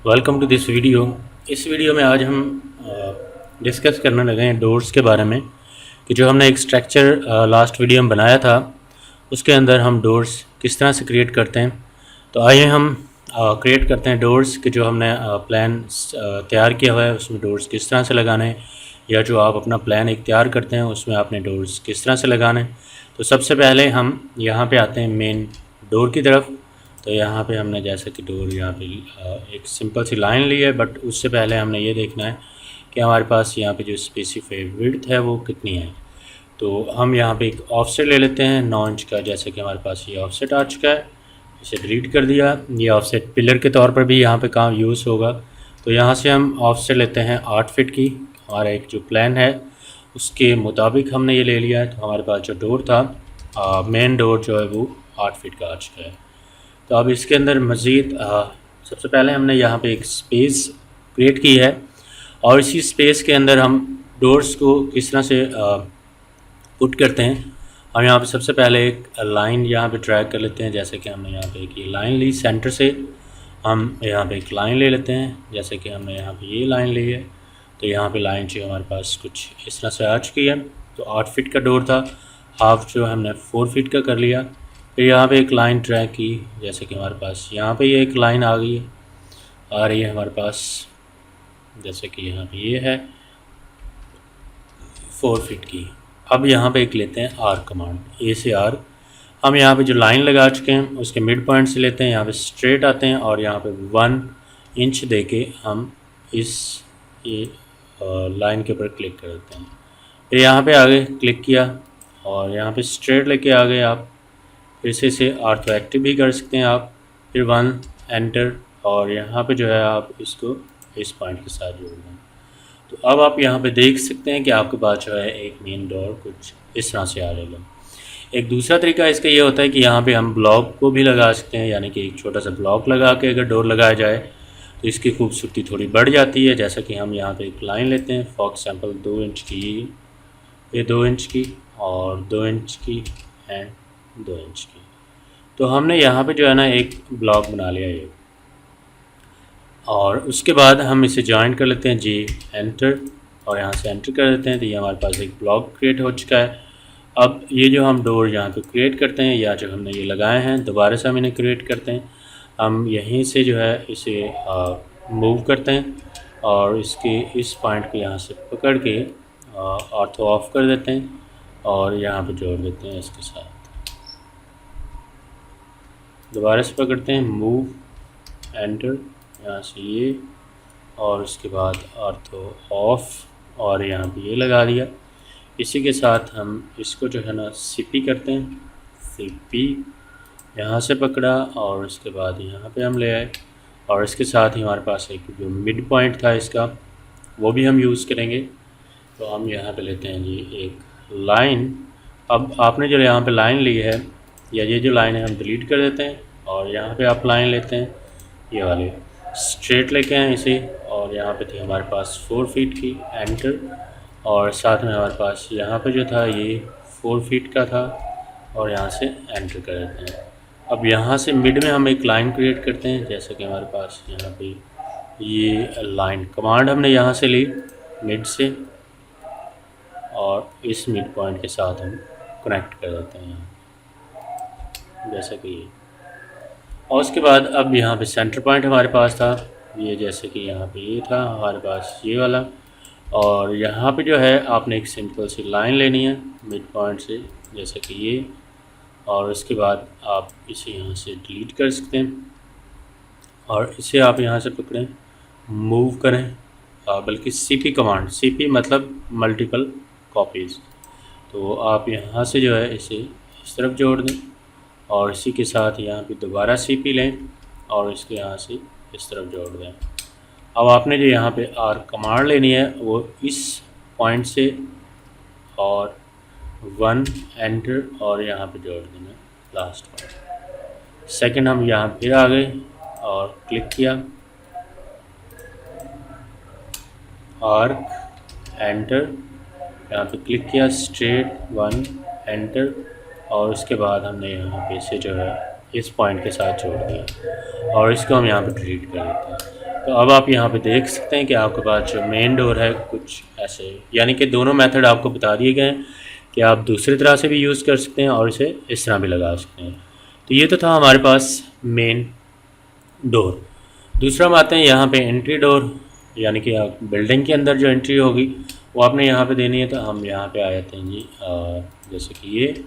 Welcome to this video. इस video में आज हम डिस्कस करने लगे हैं डोर्स के बारे में कि जो हमने एक स्ट्रक्चर लास्ट वीडियो में बनाया था उसके अंदर हम डोर्स किस तरह से क्रिएट करते हैं। तो आइए हम क्रिएट करते हैं डोर्स कि जो हमने प्लान तैयार किया हुआ है उसमें डोर्स किस तरह से लगाने हैं, या जो आप अपना प्लान एक तैयार करते हैं उसमें आपने डोर्स किस तरह से लगाने हैं। तो सबसे पहले हम यहाँ पे आते हैं मेन डोर की तरफ। तो यहाँ पे हमने जैसे कि डोर यहाँ पे एक सिंपल सी लाइन ली है, बट उससे पहले हमने ये देखना है कि हमारे पास यहाँ पे जो स्पेसिफाइड विड्थ है वो कितनी है। तो हम यहाँ पे एक ऑफसेट ले लेते हैं 9 इंच का, जैसे कि हमारे पास ये ऑफसेट आ चुका है। इसे डिलीट कर दिया। ये ऑफसेट पिलर के तौर पर भी यहाँ पे काम यूज़ होगा। तो यहाँ से हम ऑफसेट लेते हैं 8 फीट की। हमारा एक जो प्लान है उसके मुताबिक हमने ये ले लिया है। तो हमारे पास जो डोर था मेन डोर जो है वो 8 फीट का आ चुका है। तो अब इसके अंदर मज़ीद सबसे पहले हमने यहाँ पे एक स्पेस क्रिएट की है और इसी स्पेस के अंदर हम डोर्स को किस तरह से पुट करते हैं। हम यहाँ पे सबसे पहले एक लाइन यहाँ पे ड्रैग कर लेते हैं, जैसे कि हमने यहाँ पे एक ये लाइन ली सेंटर से। हम यहाँ पे एक लाइन ले लेते हैं, जैसे कि हमने यहाँ पे ये लाइन ली है। तो यहाँ पे लाइन जो हमारे पास कुछ इस तरह से आ चुकी है। तो 8 फीट का डोर था, हाफ जो हमने 4 फीट का कर लिया। फिर यहाँ पे एक लाइन ड्रैग की, जैसे कि हमारे पास यहाँ पे ये एक लाइन आ गई आ रही है हमारे पास, जैसे कि यहाँ पे ये है 4 फीट की। अब यहाँ पे एक लेते हैं आर कमांड, ए से आर। हम यहाँ पे जो लाइन लगा चुके हैं उसके मिड पॉइंट से लेते हैं, यहाँ पे स्ट्रेट आते हैं और यहाँ पे 1 इंच दे के हम इस ये लाइन के ऊपर क्लिक कर देते हैं। फिर यहाँ पे आगे क्लिक किया और यहाँ पे स्ट्रेट लेके आ गए आप। फिर से इसे ऑर्थो एक्टिव भी कर सकते हैं आप। फिर 1 एंटर और यहाँ पे जो है आप इसको इस पॉइंट के साथ जोड़ दें। तो अब आप यहाँ पे देख सकते हैं कि आपके पास जो है एक मेन डोर कुछ इस तरह से आ जाएगा। एक दूसरा तरीका इसका ये होता है कि यहाँ पे हम ब्लॉक को भी लगा सकते हैं, यानी कि एक छोटा सा ब्लॉक लगा के अगर डोर लगाया जाए तो इसकी खूबसूरती थोड़ी बढ़ जाती है। जैसा कि हम यहाँ पे एक लाइन लेते हैं, फॉर एग्जाम्पल 2 इंच की, ये 2 इंच की और 2 इंच की एंड 2 इंच की। तो हमने यहाँ पे जो है ना एक ब्लॉक बना लिया ये, और उसके बाद हम इसे ज्वाइन कर लेते हैं जी एंटर, और यहाँ से एंटर कर देते हैं। तो ये हमारे पास एक ब्लॉक क्रिएट हो चुका है। अब ये जो हम डोर यहाँ पे क्रिएट करते हैं या जो हमने ये लगाए हैं दोबारा से हम इन्हें क्रिएट करते हैं। हम यहीं से जो है इसे मूव करते हैं और इसके इस पॉइंट को यहाँ से पकड़ के ऑर्थो ऑफ कर देते हैं और यहाँ पे जोड़ देते हैं इसके साथ। दोबारा से पकड़ते हैं, मूव एंटर, यहाँ से ये और उसके बाद ऑर्थो ऑफ और यहाँ पे ये लगा दिया। इसी के साथ हम इसको जो है ना सीपी करते हैं, सीपी यहाँ से पकड़ा और उसके बाद यहाँ पे हम ले आए और इसके साथ ही हमारे पास एक जो मिड पॉइंट था इसका वो भी हम यूज़ करेंगे। तो हम यहाँ पे लेते हैं जी एक लाइन। अब आपने जो यहाँ पे लाइन ली है या ये जो लाइन है हम डिलीट कर देते हैं और यहाँ पे आप लाइन लेते हैं ये वाली, स्ट्रेट लेके आए इसे, और यहाँ पे थी हमारे पास 4 फीट की, एंटर, और साथ में हमारे पास यहाँ पे जो था ये 4 फीट का था और यहाँ से एंटर कर देते हैं। अब यहाँ से मिड में हम एक लाइन क्रिएट करते हैं, जैसे कि हमारे पास यहाँ पे ये लाइन कमांड हमने यहाँ से ली मिड से और इस मिड पॉइंट के साथ हम कनेक्ट कर देते हैं जैसे कि ये। और उसके बाद अब यहाँ पे सेंटर पॉइंट हमारे पास था ये, जैसे कि यहाँ पे ये था हमारे पास ये वाला, और यहाँ पे जो है आपने एक सिंपल सी लाइन लेनी है मिड पॉइंट से, जैसे कि ये, और उसके बाद आप इसे यहाँ से डिलीट कर सकते हैं और इसे आप यहाँ से पकड़ें, मूव करें, बल्कि सीपी कमांड, सीपी मतलब मल्टीपल कॉपीज़। तो आप यहाँ से जो है इसे इस तरफ जोड़ दें और इसी के साथ यहाँ पे दोबारा सीपी लें और इसके यहाँ से इस तरफ जोड़ दें। अब आपने जो यहाँ पे आर कमांड लेनी है वो इस पॉइंट से और 1 एंटर और यहाँ पे जोड़ देना लास्ट पॉइंट। सेकंड हम यहाँ फिर आ गए और क्लिक किया, आर्क एंटर, यहाँ पे क्लिक किया, स्ट्रेट 1 एंटर, और उसके बाद हमने यहाँ पे से जो है इस पॉइंट के साथ जोड़ दिया और इसको हम यहाँ पे डिलीट कर देते हैं। तो अब आप यहाँ पे देख सकते हैं कि आपके पास जो मेन डोर है कुछ ऐसे, यानी कि दोनों मेथड आपको बता दिए गए हैं कि आप दूसरी तरह से भी यूज़ कर सकते हैं और इसे इस तरह भी लगा सकते हैं। तो ये तो था हमारे पास मेन डोर। दूसरा हम आते हैं यहाँ पे एंट्री डोर, यानी कि आप बिल्डिंग के अंदर जो एंट्री होगी वो आपने यहाँ पे देनी है। तो हम यहाँ पे आ जाते हैं जी, जैसे कि ये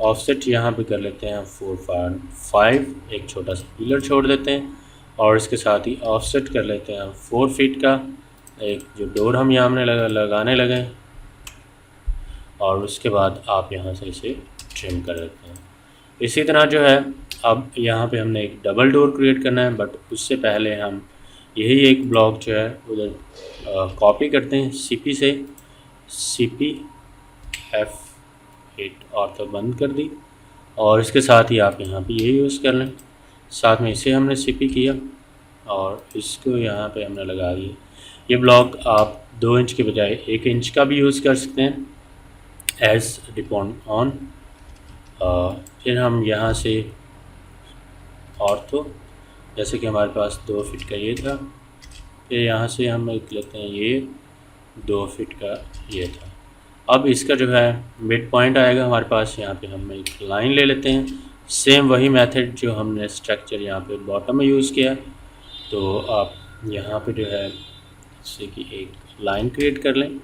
ऑफसेट यहाँ पे कर लेते हैं 4.5, एक छोटा सा पिलर छोड़ देते हैं और इसके साथ ही ऑफसेट कर लेते हैं 4 फीट का एक जो डोर हम यहाँ में लगाने लगे, और उसके बाद आप यहाँ से इसे ट्रिम कर देते हैं। इसी तरह जो है अब यहाँ पे हमने एक डबल डोर क्रिएट करना है, बट उससे पहले हम यही एक ब्लॉक जो है उधर कॉपी करते हैं सीपी से, CP F8 और तो बंद कर दी, और इसके साथ ही आप यहाँ पे ये यूज़ कर लें। साथ में इसे हमने CP किया और इसको यहाँ पे हमने लगा दिया। ये ब्लॉक आप 2 इंच के बजाय 1 इंच का भी यूज़ कर सकते हैं एज डिपेंड ऑन। फिर हम यहाँ से ऑर्थो, जैसे कि हमारे पास 2 फीट का ये था, फिर यहाँ से हम एक लेते हैं ये 2 फीट का ये था। अब इसका जो है मिड पॉइंट आएगा हमारे पास, यहाँ पे हम एक लाइन ले लेते हैं, सेम वही मेथड जो हमने स्ट्रक्चर यहाँ पे बॉटम में यूज़ किया। तो आप यहाँ पे जो है जैसे कि एक लाइन क्रिएट कर लें,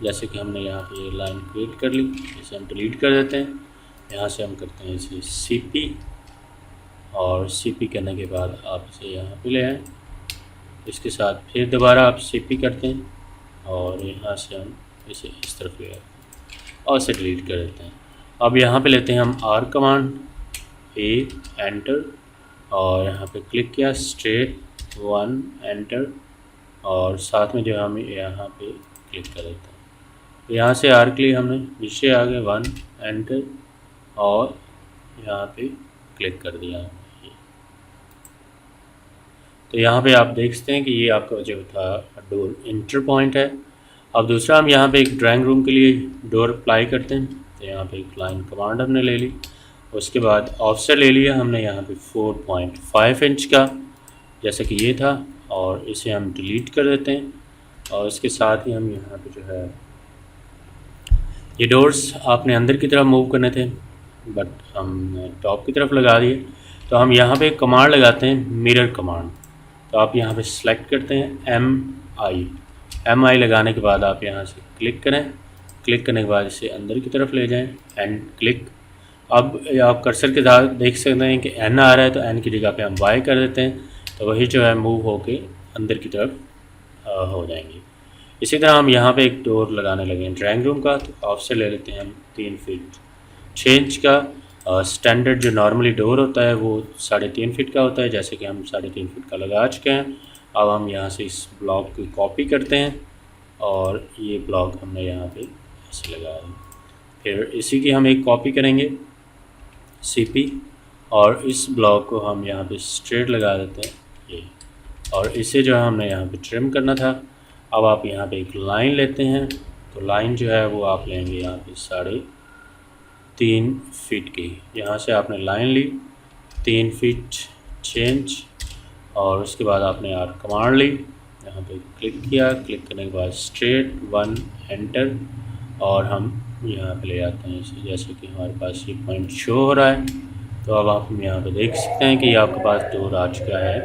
जैसे कि हमने यहाँ पे ये लाइन क्रिएट कर ली, इसे हम डिलीट कर देते हैं। यहाँ से हम करते हैं इसे CP, और CP करने के बाद आप इसे यहाँ पे ले आएँ, इसके साथ फिर दोबारा आप CP करते हैं और यहाँ से हम इसे इस तरफ ले आते हैं और इसे डिलीट कर देते हैं। अब यहाँ पे लेते हैं हम R कमांड, A एंटर, और यहाँ पे क्लिक किया स्ट्रेट 1 एंटर, और साथ में जो हम यहाँ पे क्लिक कर देते हैं। तो यहाँ से R के लिए हमने नीचे आ गए 1 एंटर और यहाँ पे क्लिक कर दिया। तो यहाँ पे आप देख सकते हैं कि ये आपका जो था डोर इंटर पॉइंट है। अब दूसरा हम यहाँ पे एक ड्राइंग रूम के लिए डोर अप्लाई करते हैं। तो यहाँ पे एक लाइन कमांड हमने ले ली, उसके बाद ऑफसेट ले लिया हमने यहाँ पे 4.5 इंच का, जैसे कि ये था, और इसे हम डिलीट कर देते हैं। और इसके साथ ही हम यहाँ पे जो है ये डोर्स आपने अंदर की तरफ मूव करने थे, बट हम टॉप की तरफ लगा दिए। तो हम यहाँ पे एक कमांड लगाते हैं मिरर कमांड। तो आप यहाँ पे सेलेक्ट करते हैं MI लगाने के बाद आप यहाँ से क्लिक करें, क्लिक करने के बाद इसे अंदर की तरफ ले जाएं एंड क्लिक। अब आप कर्सर के साथ देख सकते हैं कि N आ रहा है, तो N की जगह पे हम Y कर देते हैं, तो वही जो है मूव होके अंदर की तरफ हो जाएंगे। इसी तरह हम यहाँ पे एक डोर लगाने लगे हैं ड्राइंग रूम का। तो ऑफसेट ले लेते हैं हम 3 फीट 6 इंच का। स्टैंडर्ड जो नॉर्मली डोर होता है वो 3.5 फीट का होता है, जैसे कि हम 3.5 फीट का लगा चुके हैं। अब हम यहाँ से इस ब्लॉक की कॉपी करते हैं और ये ब्लॉक हमने यहाँ पे ऐसे लगा दिया। फिर इसी की हम एक कॉपी करेंगे CP, और इस ब्लॉक को हम यहाँ पे स्ट्रेट लगा देते हैं ये, और इसे जो है हमने यहाँ पे ट्रिम करना था। अब आप यहाँ पे एक लाइन लेते हैं, तो लाइन जो है वो आप लेंगे यहाँ पे 3.5 फीट की। यहाँ से आपने लाइन ली 3 फीट 6 इंच, और उसके बाद आपने R कमांड ली, यहाँ पे क्लिक किया, क्लिक करने के बाद स्ट्रेट 1 एंटर, और हम यहाँ पे ले आते हैं इसे, जैसे कि हमारे पास ये पॉइंट शो हो रहा है। तो अब आप यहाँ पे देख सकते हैं कि ये आपके पास डोर आ चुका है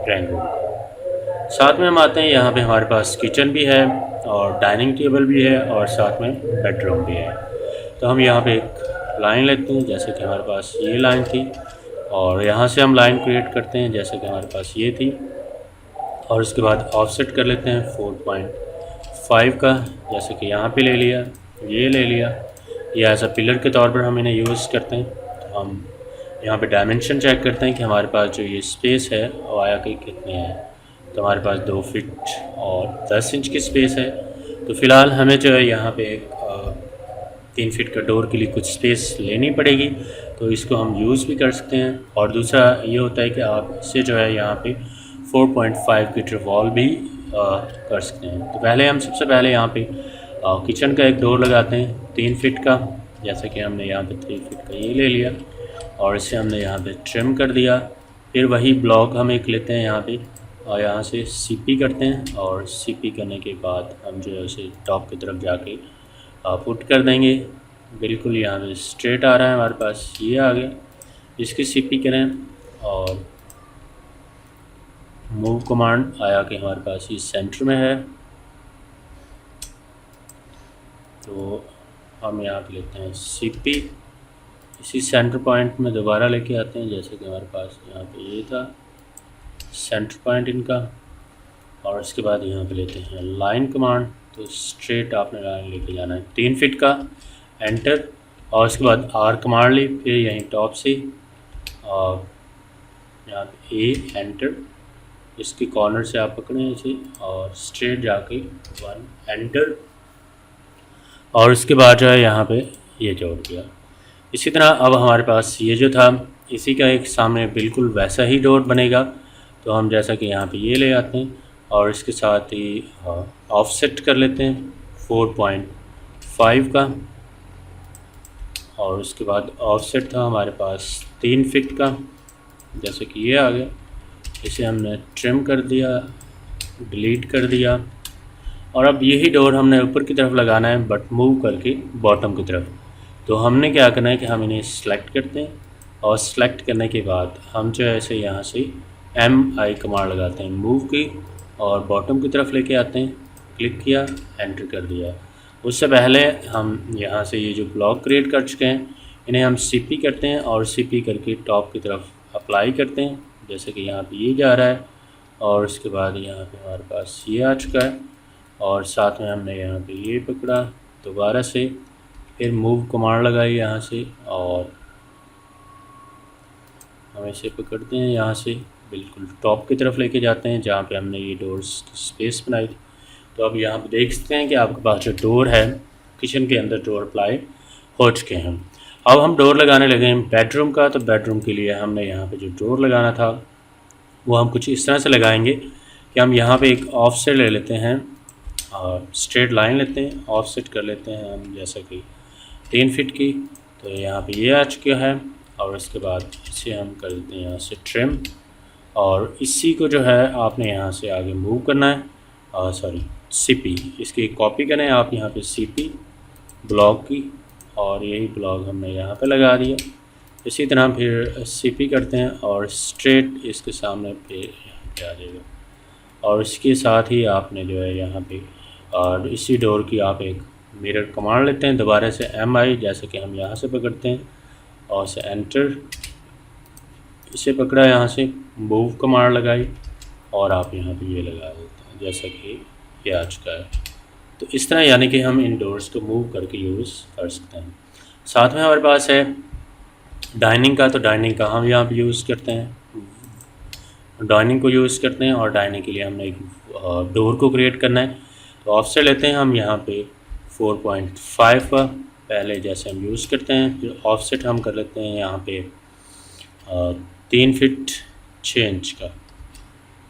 ड्राइंग रूम का। साथ में हम आते हैं यहाँ पे हमारे पास किचन भी है और डाइनिंग टेबल भी है और साथ में बेडरूम भी है। तो हम यहाँ पे एक लाइन लेते हैं, जैसे कि हमारे पास ये लाइन थी, और यहाँ से हम लाइन क्रिएट करते हैं जैसे कि हमारे पास ये थी, और उसके बाद ऑफसेट कर लेते हैं 4.5 का, जैसे कि यहाँ पे ले लिया, ये ले लिया, या एज अ पिलर के तौर पर हम इन्हें यूज़ करते हैं। तो हम यहाँ पे डायमेंशन चेक करते हैं कि हमारे पास जो ये स्पेस है वो आया कि कितनी है। तो हमारे पास 2 फीट और 10 इंच की स्पेस है। तो फ़िलहाल हमें जो है यहाँ पे 3 फीट का डोर के लिए कुछ स्पेस लेनी पड़ेगी, तो इसको हम यूज़ भी कर सकते हैं। और दूसरा ये होता है कि आप इससे जो है यहाँ पे 4.5 फीट वॉल भी कर सकते हैं। तो पहले हम सबसे पहले यहाँ पे किचन का एक डोर लगाते हैं 3 फीट का, जैसे कि हमने यहाँ पे 3 फीट का ये ले लिया और इसे हमने यहाँ पे ट्रिम कर दिया। फिर वही ब्लॉक हम एक लेते हैं यहाँ पे और यहाँ से CP करते हैं और CP करने के बाद हम जो है उसे टॉप की तरफ जाके पुट कर देंगे। बिल्कुल यहाँ पे स्ट्रेट आ रहा है हमारे पास, ये आ गया। इसकी CP करें और मूव कमांड आया कि हमारे पास ये सेंटर में है, तो हम यहाँ पे लेते हैं CP, इसी सेंटर पॉइंट में दोबारा लेके आते हैं, जैसे कि हमारे पास यहाँ पे ये था सेंटर पॉइंट इनका। और इसके बाद यहाँ पे लेते हैं लाइन कमांड, तो स्ट्रेट आपने लाइन लेके जाना है 3 फीट का, एंटर। और उसके बाद R कमांड ली, फिर यहीं टॉप से और यहाँ पे A एंटर, इसके कॉर्नर से आप पकड़ें इसे और स्ट्रेट जाके 1 एंटर। और उसके बाद जो है यहाँ पे ये जोड़ दिया। इसी तरह अब हमारे पास ये जो था इसी का एक सामने बिल्कुल वैसा ही डॉट बनेगा, तो हम जैसा कि यहाँ पे ये ले आते हैं और इसके साथ ही ऑफसेट कर लेते हैं 4.5 का। और उसके बाद ऑफसेट था हमारे पास 3 फीट का, जैसे कि ये आ गया। इसे हमने ट्रिम कर दिया, डिलीट कर दिया। और अब यही डोर हमने ऊपर की तरफ लगाना है बट मूव करके बॉटम की तरफ। तो हमने क्या करना है कि हम इन्हें सेलेक्ट करते हैं और सेलेक्ट करने के बाद हम जो है ऐसे यहाँ से MI कमांड लगाते हैं मूव की और बॉटम की तरफ लेके आते हैं, क्लिक किया, एंटर कर दिया। उससे पहले हम यहाँ से ये जो ब्लॉक क्रिएट कर चुके हैं इन्हें हम CP करते हैं और CP करके टॉप की तरफ अप्लाई करते हैं, जैसे कि यहाँ पे ये जा रहा है। और उसके बाद यहाँ पे हमारे पास ये आ चुका है और साथ में हमने यहाँ पे ये पकड़ा दोबारा से, फिर मूव कमांड लगाई यहाँ से और हम इसे पकड़ते हैं, यहाँ से बिल्कुल टॉप की तरफ लेके जाते हैं जहाँ पे हमने ये डोर्स की स्पेस बनाई थी। तो अब यहाँ पे देख सकते हैं कि आपके पास जो डोर है किचन के अंदर डोर अप्लाई हो चुके हैं। अब हम डोर लगाने लगे हैं बेडरूम का, तो बेडरूम के लिए हमने यहाँ पे जो डोर लगाना था वो हम कुछ इस तरह से लगाएंगे कि हम यहाँ पे एक ऑफसेट ले लेते हैं और स्ट्रेट लाइन लेते हैं, ऑफसेट कर लेते हैं हम जैसा कि 3 फीट की। तो यहाँ पे ये आ चुका है और इसके बाद इसे हम कर देते हैं यहाँ से ट्रिम और इसी को जो है आपने यहाँ से आगे मूव करना है, सॉरी CP, इसकी कॉपी करें आप यहाँ पे CP ब्लॉक की और यही ब्लॉक हमने यहाँ पे लगा दिया। इसी तरह फिर CP करते हैं और स्ट्रेट इसके सामने पे आ जाएगा। और इसके साथ ही आपने जो है यहाँ पे और इसी डोर की आप एक मिरर कमांड लेते हैं, दोबारा से MI जैसे कि हम यहाँ से पकड़ते हैं और से एंटर, इसे पकड़ा यहाँ से मूव कमांड लगाई और आप यहाँ पे ये लगा देते हैं जैसा कि ये आ चुका है। तो इस तरह यानी कि हम इन डोर्स को मूव करके यूज़ कर सकते हैं। साथ में हमारे पास है डाइनिंग का, तो डाइनिंग का हम यहाँ पे यूज़ करते हैं, डाइनिंग को यूज़ करते हैं और डाइनिंग के लिए हमने एक डोर को क्रिएट करना है। तो ऑफसेट लेते हैं हम यहाँ पे 4.5 का, पहले जैसे हम यूज़ करते हैं। फिर ऑफसेट हम कर लेते हैं यहाँ पे 3 फीट 6 इंच का,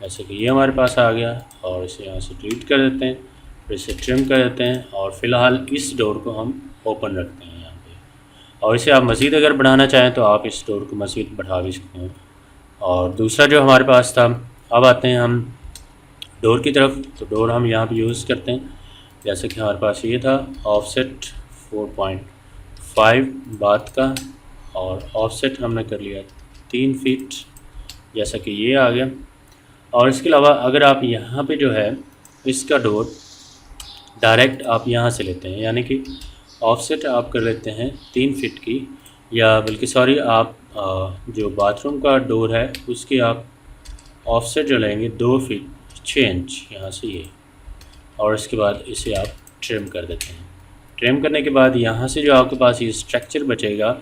जैसे कि ये हमारे पास आ गया। और इसे यहाँ से डिलीट कर देते हैं, फिर इसे ट्रिम कर देते हैं और फ़िलहाल इस डोर को हम ओपन रखते हैं यहाँ पे। और इसे आप मज़ीद अगर बढ़ाना चाहें तो आप इस डोर को मज़ीद बढ़ा भी सकते हैं। और दूसरा जो हमारे पास था, अब आते हैं हम डोर की तरफ। तो डोर हम यहाँ पे यूज़ करते हैं, जैसे कि हमारे पास ये था ऑफसेट 4.5 बात का और ऑफसेट हमने कर लिया 3 फीट, जैसा कि ये आ गया। और इसके अलावा अगर आप यहाँ पे जो है इसका डोर डायरेक्ट आप यहाँ से लेते हैं, यानी कि ऑफसेट आप कर लेते हैं 3 फीट की, या बल्कि सॉरी आप जो बाथरूम का डोर है उसकी आप ऑफसेट जो लेंगे 2 फीट 6 इंच यहाँ से ये, और इसके बाद इसे आप ट्रिम कर देते हैं। ट्रिम करने के बाद यहाँ से जो आपके पास ये स्ट्रक्चर बचेगा,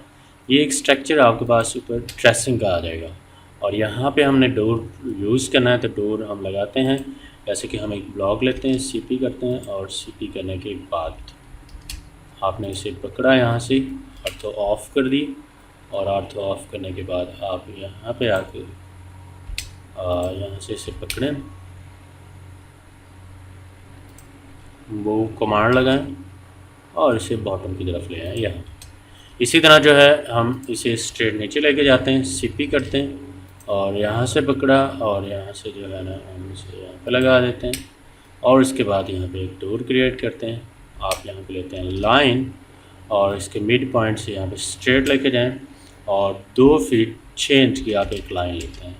ये एक स्ट्रक्चर आपके पास ऊपर ड्रेसिंग का आ जाएगा। और यहाँ पे हमने डोर यूज़ करना है, तो डोर हम लगाते हैं, जैसे कि हम एक ब्लॉक लेते हैं, CP करते हैं और CP करने के बाद आपने इसे पकड़ा यहाँ से, ऑर्थो ऑफ कर दी। और ऑर्थो ऑफ करने के बाद आप यहाँ पे आके यहाँ से इसे पकड़ें, वो कमांड लगाएं और इसे बॉटम की तरफ ले आएँ यहाँ। इसी तरह जो है हम इसे स्ट्रेट नीचे लेके जाते हैं, CP करते हैं और यहाँ से पकड़ा और यहाँ से जो है ना हम इसे यहाँ पे लगा देते हैं और इसके बाद यहाँ पे एक डोर क्रिएट करते हैं। आप यहाँ पे लेते हैं लाइन और इसके मिड पॉइंट से यहाँ पे स्ट्रेट लेके जाएं और 2 फीट चेंज की आप एक लाइन लेते हैं,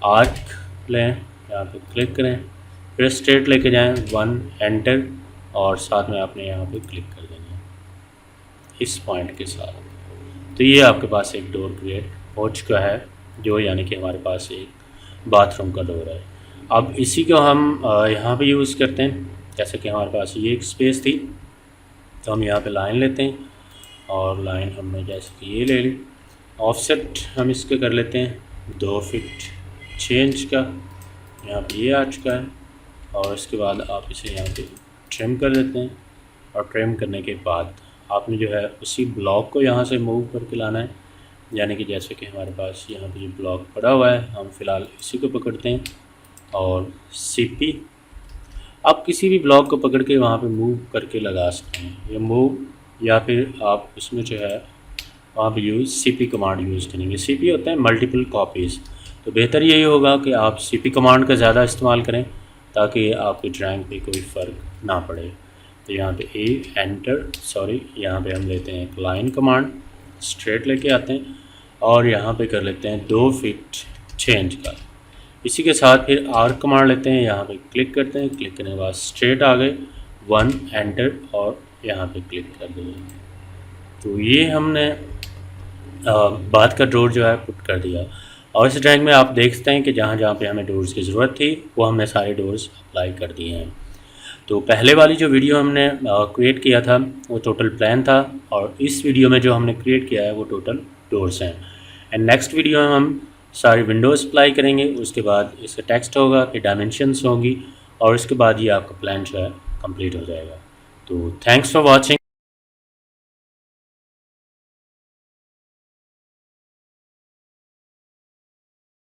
आर्क लें, यहाँ पे क्लिक करें, फिर स्ट्रेट लेके जाएं 1 एंटर और साथ में आपने यहाँ पे क्लिक कर देना है इस पॉइंट के साथ। तो ये आपके पास एक डोर क्रिएट हो चुका है, जो यानी कि हमारे पास एक बाथरूम का डोर है। अब इसी को हम यहाँ पे यूज़ करते हैं। जैसे कि हमारे पास ये एक स्पेस थी तो हम यहाँ पे लाइन लेते हैं और लाइन हमने जैसे कि ये ले ली, ऑफसेट हम इसके कर लेते हैं 2 फीट चेंज का, यहाँ पे ये आ चुका है और इसके बाद आप इसे यहाँ पे ट्रिम कर देते हैं और ट्रिम करने के बाद आपने जो है उसी ब्लॉक को यहाँ से मूव करके लाना है। यानी कि जैसे कि हमारे पास यहाँ पे ये ब्लॉक पड़ा हुआ है, हम फ़िलहाल इसी को पकड़ते हैं और CP आप किसी भी ब्लॉक को पकड़ के वहाँ पे मूव करके लगा सकते हैं, या मूव या फिर आप उसमें जो है वहाँ पे CP कमांड यूज़ करेंगे। CP होता है मल्टीपल कॉपीज़, तो बेहतर यही होगा कि आप CP कमांड का ज़्यादा इस्तेमाल करें ताकि आपकी ड्राइंग पे कोई फ़र्क ना पड़े। तो यहाँ पे यहाँ पे हम लेते हैं एक लाइन कमांड, स्ट्रेट लेके आते हैं और यहाँ पे कर लेते हैं 2 फीट चेंज का। इसी के साथ फिर आर्क कमांड लेते हैं, यहाँ पे क्लिक करते हैं, क्लिक करने के बाद स्ट्रेट आ गए 1 एंटर और यहाँ पे क्लिक कर देंगे। तो ये हमने बाद का डोर जो है पुट कर दिया। और इस ड्राइंग में आप देखते हैं कि जहाँ जहाँ पे हमें डोर्स की ज़रूरत थी वो हमने सारे डोर्स अप्लाई कर दिए हैं। तो पहले वाली जो वीडियो हमने क्रिएट किया था वो टोटल प्लान था और इस वीडियो में जो हमने क्रिएट किया है वो टोटल डोर्स हैं। एंड नेक्स्ट वीडियो में हम सारी विंडोज़ अप्लाई करेंगे, उसके बाद इसका टेक्स्ट होगा, फिर डायमेंशंस होंगी और उसके बाद ये आपका प्लान जो है कंप्लीट हो जाएगा। तो थैंक्स फॉर वॉचिंग।